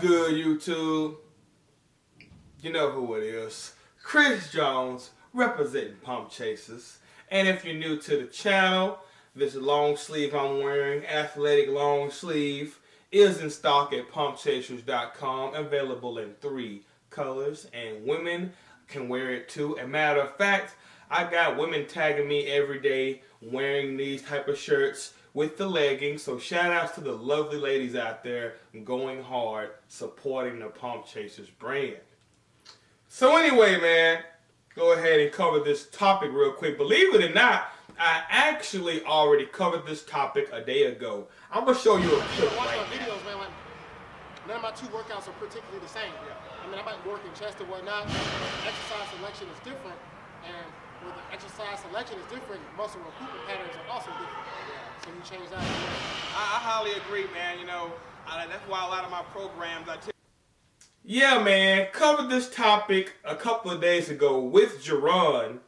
good, YouTube? You know who it is. Chris Jones, representing Pump Chasers. And if you're new to the channel, this long sleeve I'm wearing, athletic long sleeve, is in stock at pumpchasers.com, available in 3 colors, and women can wear it too. As a matter of fact, I got women tagging me every day wearing these type of shirts with the leggings. So shout outs to the lovely ladies out there going hard, supporting the Pump Chasers brand. So anyway, man, go ahead and cover this topic real quick. Believe it or not, I actually already covered this topic a day ago. I'm going to show you a clip watch right my videos, man, like, none of my 2 workouts are particularly the same. I mean, I might work in chest or whatnot. Exercise selection is different, and with the exercise selection is different, muscle recruitment patterns are also different. So you change that. I highly agree, man. You know, that's why a lot of my programs I take. Yeah, man, covered this topic a couple of days ago with Jerron,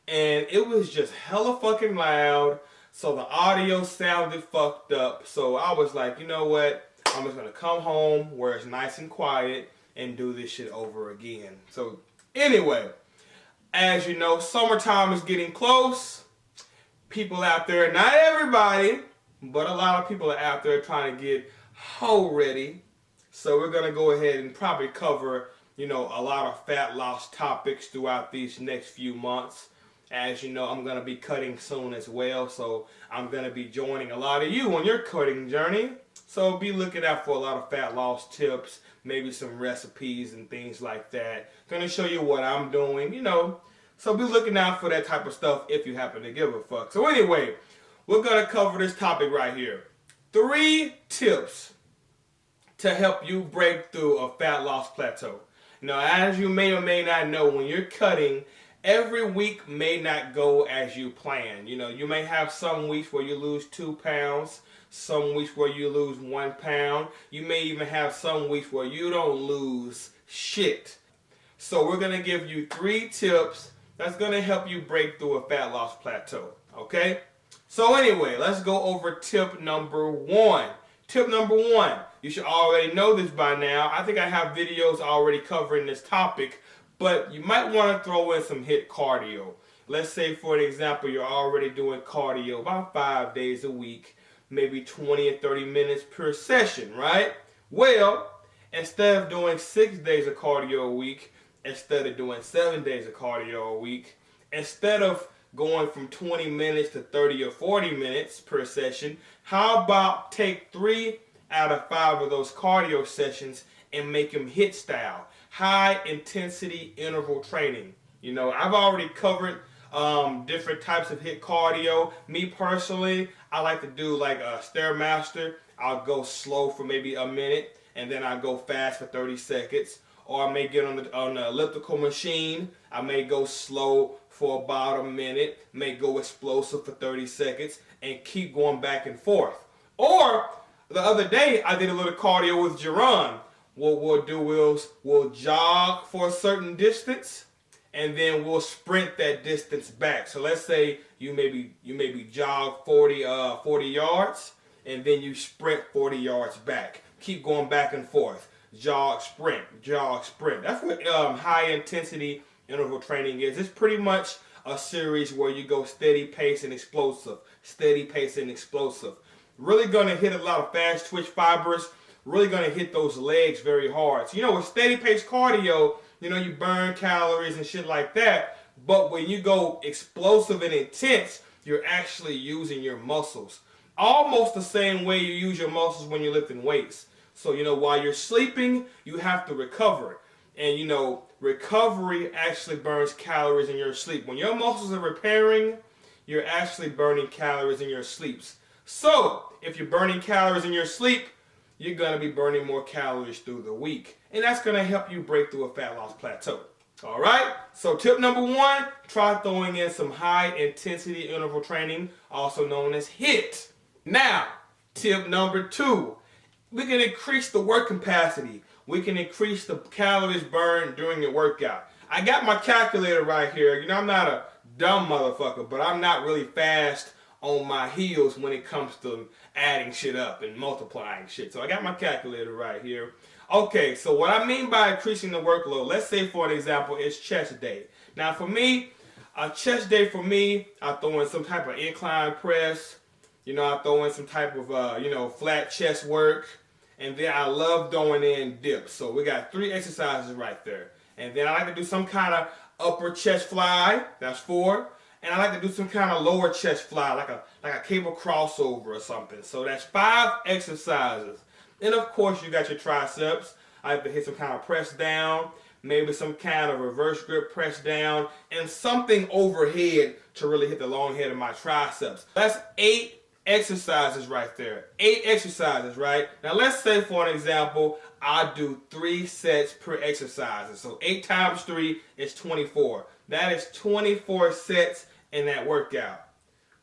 and it was just hella fucking loud, so the audio sounded fucked up. So I was like, you know what? I'm just gonna come home where it's nice and quiet and do this shit over again. So anyway, as you know, summertime is getting close. People out there, not everybody, but a lot of people are out there trying to get hoe ready. So we're gonna go ahead and probably cover, you know, a lot of fat loss topics throughout these next few months. As you know, I'm gonna be cutting soon as well, so I'm gonna be joining a lot of you on your cutting journey. So be looking out for a lot of fat loss tips, maybe some recipes and things like that. Gonna show you what I'm doing, you know. So be looking out for that type of stuff if you happen to give a fuck. So anyway, we're gonna cover this topic right here. 3 tips to help you break through a fat loss plateau. Now, as you may or may not know, when you're cutting, every week may not go as you plan. You know, you may have some weeks where you lose 2 pounds, some weeks where you lose 1 pound. You may even have some weeks where you don't lose shit. So we're gonna give you 3 tips that's gonna help you break through a fat loss plateau, okay? So anyway, let's go over tip number 1. Tip number 1, you should already know this by now. I think I have videos already covering this topic, but you might want to throw in some HIIT cardio. Let's say, for an example, you're already doing cardio about 5 days a week, maybe 20 and 30 minutes per session, right? Well, instead of doing 6 days of cardio a week, instead of doing 7 days of cardio a week, instead of going from 20 minutes to 30 or 40 minutes per session, how about take 3 out of 5 of those cardio sessions and make them HIIT style, high intensity interval training. You know, I've already covered different types of HIIT cardio. Me personally, I like to do like a Stairmaster. I'll go slow for maybe a minute, and then I go fast for 30 seconds. Or I may get on the elliptical machine. I may go slow for about a minute, may go explosive for 30 seconds, and keep going back and forth. Or the other day, I did a little cardio with Jerron. What we'll do is we'll jog for a certain distance, and then we'll sprint that distance back. So let's say you maybe jog 40 yards, and then you sprint 40 yards back. Keep going back and forth. Jog, sprint, jog, sprint. That's what high intensity interval training is. It's pretty much a series where you go steady pace and explosive, steady pace and explosive. Really gonna hit a lot of fast twitch fibers, really gonna hit those legs very hard. So, you know, with steady pace cardio, you know, you burn calories and shit like that, but when you go explosive and intense, you're actually using your muscles. Almost the same way you use your muscles when you're lifting weights. So, you know, while you're sleeping, you have to recover. And, you know, recovery actually burns calories in your sleep. When your muscles are repairing, you're actually burning calories in your sleeps. So, if you're burning calories in your sleep, you're going to be burning more calories through the week. And that's going to help you break through a fat loss plateau. All right? So, tip number 1, try throwing in some high intensity interval training, also known as HIIT. Now, tip number 2. We can increase the work capacity. We can increase the calories burned during your workout. I got my calculator right here. You know, I'm not a dumb motherfucker, but I'm not really fast on my heels when it comes to adding shit up and multiplying shit. So I got my calculator right here. Okay, so what I mean by increasing the workload, let's say for an example, it's chest day. Now for me, a chest day for me, I throw in some type of incline press. I throw in some type of, flat chest work. And then I love throwing in dips. So we got 3 exercises right there. And then I like to do some kind of upper chest fly. That's 4. And I like to do some kind of lower chest fly, like a cable crossover or something. So that's 5 exercises. And of course you got your triceps. I like to hit some kind of press down, maybe some kind of reverse grip press down, and something overhead to really hit the long head of my triceps. That's 8 exercises right there. 8 exercises, right? Now let's say for an example, I do 3 sets per exercise. So 8 times 3 is 24. That is 24 sets in that workout.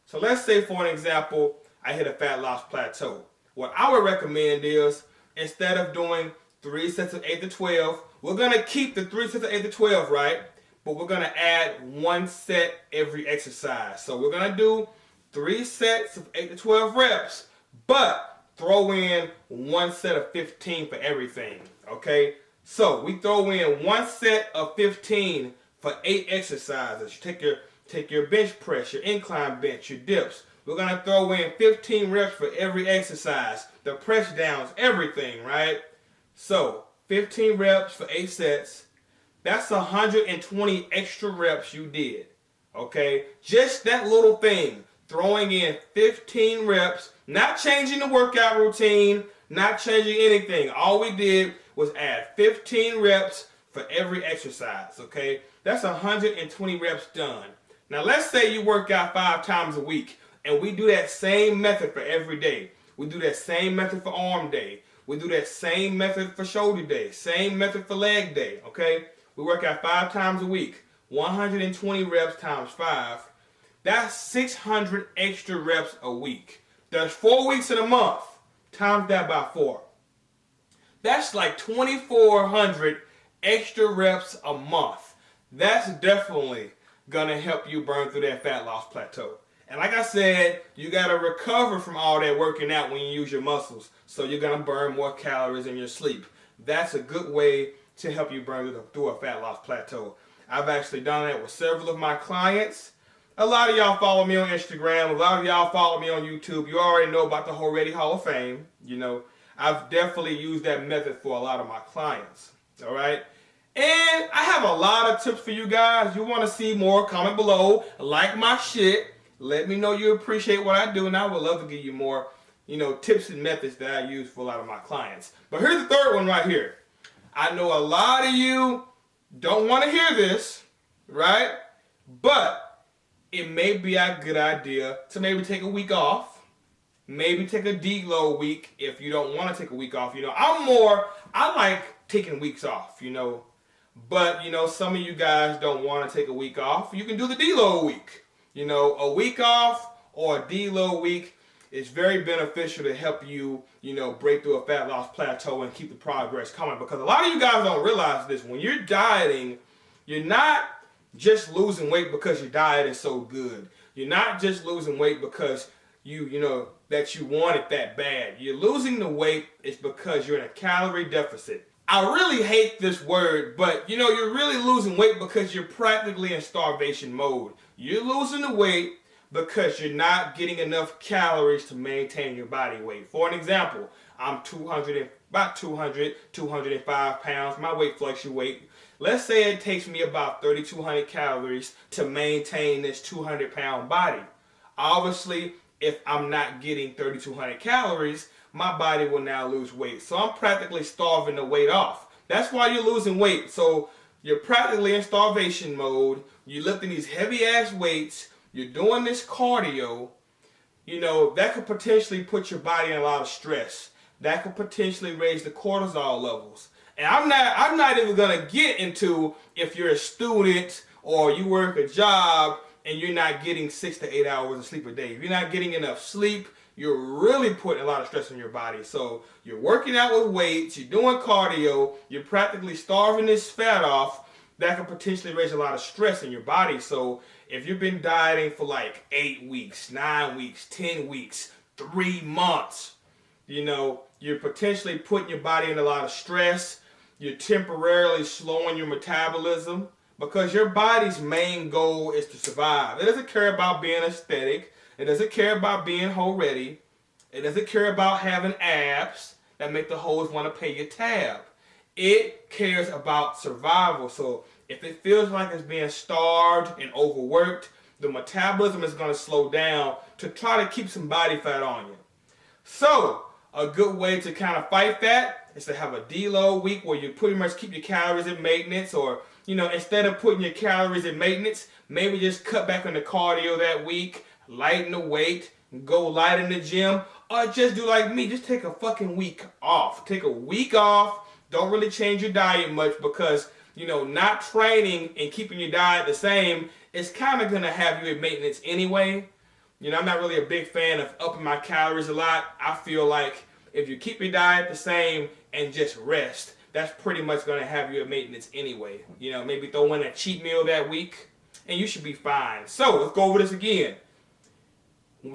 So let's say for an example, I hit a fat loss plateau. What I would recommend is, instead of doing 3 sets of 8 to 12, we're going to keep the 3 sets of 8 to 12, right? But we're going to add 1 set every exercise. So we're going to do 3 sets of 8 to 12 reps, but throw in 1 set of 15 for everything, okay? So we throw in 1 set of 15 for 8 exercises. You take your bench press, your incline bench, your dips. We're going to throw in 15 reps for every exercise, the press downs, everything, right? So 15 reps for 8 sets. That's 120 extra reps you did, okay? Just that little thing. Throwing in 15 reps, not changing the workout routine, not changing anything. All we did was add 15 reps for every exercise, okay? That's 120 reps done. Now let's say you work out 5 times a week, and we do that same method for every day. We do that same method for arm day. We do that same method for shoulder day, same method for leg day, okay? We work out 5 times a week, 120 reps times 5. That's 600 extra reps a week. There's 4 weeks in a month. Times that by 4. That's like 2,400 extra reps a month. That's definitely going to help you burn through that fat loss plateau. And like I said, you got to recover from all that working out when you use your muscles. So you're going to burn more calories in your sleep. That's a good way to help you burn through a fat loss plateau. I've actually done that with several of my clients. A lot of y'all follow me on Instagram. A lot of y'all follow me on YouTube. You already know about the Already Hall of Fame. I've definitely used that method for a lot of my clients. All right? And I have a lot of tips for you guys. You want to see more, comment below. Like my shit. Let me know you appreciate what I do, and I would love to give you more, tips and methods that I use for a lot of my clients. But here's the third one right here. I know a lot of you don't want to hear this, right? But it may be a good idea to maybe take a week off. Maybe take a deload week if you don't want to take a week off. I like taking weeks off, But, some of you guys don't want to take a week off. You can do the deload week. A week off or a deload week is very beneficial to help you, break through a fat loss plateau and keep the progress coming. Because a lot of you guys don't realize this. When you're dieting, you're not just losing weight because your diet is so good. You're not just losing weight because that you want it that bad. You're losing the weight is because you're in a calorie deficit. I really hate this word, but you're really losing weight because you're practically in starvation mode. You're losing the weight because you're not getting enough calories to maintain your body weight. For an example, I'm about 205 pounds. My weight fluctuates. Let's say it takes me about 3,200 calories to maintain this 200-pound body. Obviously, if I'm not getting 3,200 calories, my body will now lose weight. So I'm practically starving the weight off. That's why you're losing weight. So you're practically in starvation mode. You're lifting these heavy-ass weights. You're doing this cardio. That could potentially put your body in a lot of stress. That could potentially raise the cortisol levels. And I'm not even gonna get into if you're a student or you work a job and you're not getting 6 to 8 hours of sleep a day. If you're not getting enough sleep, you're really putting a lot of stress on your body. So you're working out with weights, you're doing cardio, you're practically starving this fat off. That could potentially raise a lot of stress in your body. So if you've been dieting for like 8 weeks, 9 weeks, 10 weeks, 3 months, you You're potentially putting your body in a lot of stress. You're temporarily slowing your metabolism because your body's main goal is to survive. It doesn't care about being aesthetic. It doesn't care about being hoe ready. It doesn't care about having abs that make the hoes want to pay your tab. It cares about survival. So if it feels like it's being starved and overworked, the metabolism is going to slow down to try to keep some body fat on you. So a good way to kind of fight that is to have a deload week where you pretty much keep your calories in maintenance, or instead of putting your calories in maintenance, maybe just cut back on the cardio that week, lighten the weight, go light in the gym, or just do like me, just take a fucking week off. Take a week off. Don't really change your diet much because, not training and keeping your diet the same is kind of going to have you in maintenance anyway. I'm not really a big fan of upping my calories a lot. I feel like if you keep your diet the same and just rest, that's pretty much going to have you in maintenance anyway. Maybe throw in a cheat meal that week and you should be fine. So let's go over this again.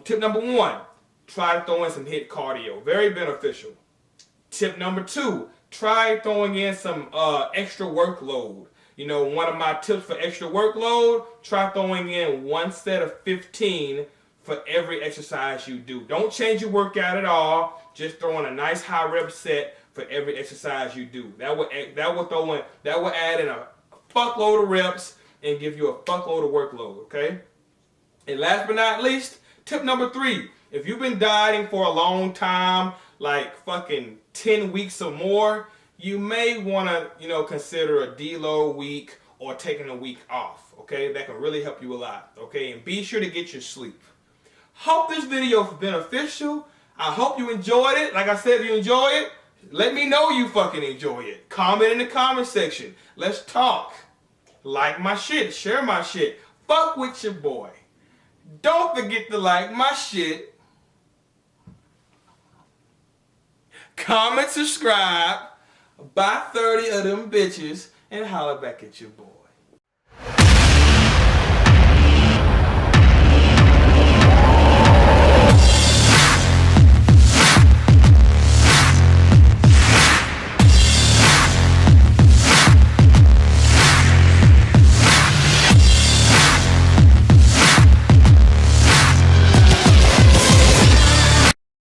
Tip number 1, try to throw in some HIIT cardio. Very beneficial. Tip number 2, try throwing in some extra workload. One of my tips for extra workload, try throwing in 1 set of 15 for every exercise you do. Don't change your workout at all. Just throw in a nice high rep set for every exercise you do. That will add in a fuckload of reps and give you a fuckload of workload, okay? And last but not least, tip number 3. If you've been dieting for a long time, like fucking 10 weeks or more, you may want to, consider a deload week or taking a week off, okay? That can really help you a lot, okay? And be sure to get your sleep. Hope this video was beneficial. I hope you enjoyed it. Like I said, if you enjoy it, let me know you fucking enjoy it. Comment in the comment section. Let's talk. Like my shit. Share my shit. Fuck with your boy. Don't forget to like my shit. Comment, subscribe. Buy 30 of them bitches and holler back at your boy.